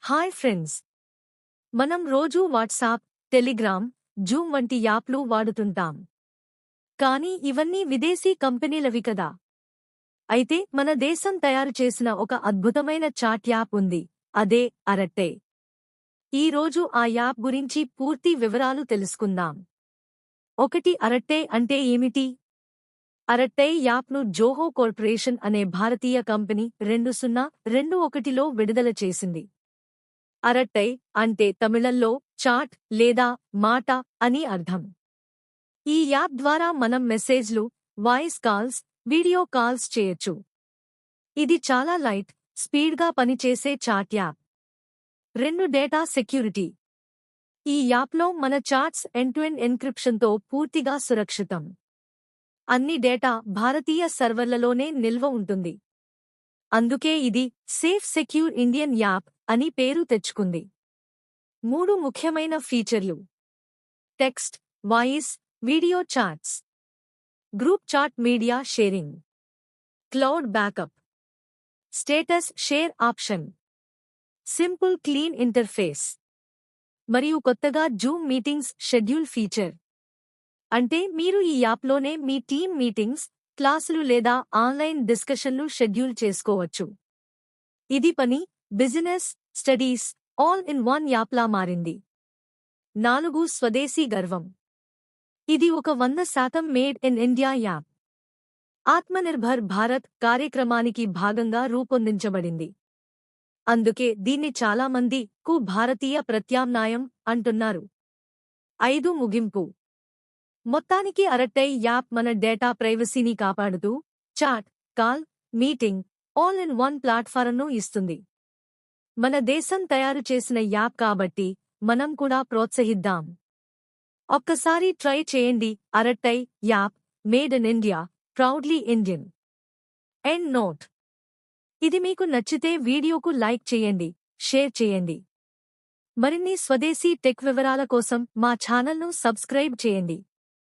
Hi friends, మనం రోజూ WhatsApp, Telegram, Zoom వంటి యాప్లు వాడుతుంటాం. కానీ ఇవన్నీ విదేశీ కంపెనీలవి కదా. అయితే మన దేశం తయారు చేసిన ఒక అద్భుతమైన చాట్ యాప్ ఉంది. అదే అరట్టై. ఈ రోజు ఆ యాప్ గురించి పూర్తి వివరాలు తెలుసుకుందాం. ఒకటి, అరట్టై అంటే ఏమిటి? అరట్టై యాప్ను జోహో కార్పొరేషన్ అనే భారతీయ కంపెనీ 2021లో విడుదల చేసింది. అరట్టై అంటే తమిళంలో చాట్ లేదా మాట అని అర్థం. ఈ యాప్ ద్వారా మనం మెసేజ్లు, వాయిస్ కాల్స్, వీడియో కాల్స్ చేయొచ్చు. ఇది చాలా లైట్, స్పీడ్గా పనిచేసే చాట్ యాప్. 2, data security. ఈ యాప్లో మన చాట్స్ ఎండ్-టు-ఎండ్ ఎన్క్రిప్షన్తో పూర్తిగా సురక్షితం. అన్ని డేటా భారతీయ సర్వర్లలోనే నిల్వ ఉంటుంది. అందుకే ఇది సేఫ్ సెక్యూర్ ఇండియన్ యాప్ అని పేరు తెచ్చుకుంది. 3 ముఖ్యమైన ఫీచర్లు: text, voice, video chats, group chat, media sharing, cloud backup, status share option, simple clean interface, మరియు కొత్తగా జూమ్ మీటింగ్స్ షెడ్యూల్ ఫీచర్. అంటే మీరు ఈ యాప్లోనే మీ టీమ్ మీటింగ్స్, క్లాసులు లేదా ఆన్లైన్ డిస్కషన్లు షెడ్యూల్ చేసుకోవచ్చు. ఇది పని, business, studies all in one APLA మారింది. 4, స్వదేశీ గర్వం. ఇది ఒక 100% made in India app. Atmanirbhar Bharat కార్యక్రమానికి భాగంగా రూపొందించబడింది. అందుకే దీన్ని చాలామంది భారతీయ ప్రత్యామ్నాయం అంటున్నారు. 5, ముగింపు. మొత్తానికి అరట్టై యాప్ మన డేటా ప్రైవసీని కాపాడుతూ chat, call, meeting all in one ప్లాట్ఫారంను ఇస్తుంది. మన దేశం తయారు చేసిన యాప్ కాబట్టి మనం కూడా ప్రోత్సహిద్దాం. ఒక్కసారి ట్రై చేయండి. Arattai app, made in India, proudly Indian. End note. ఇది మీకు నచ్చితే వీడియోకు లైక్ చేయండి, షేర్ చేయండి. మరిన్ని స్వదేశీ టెక్ వివరాల కోసం మా ఛానల్ను సబ్స్క్రైబ్ చేయండి.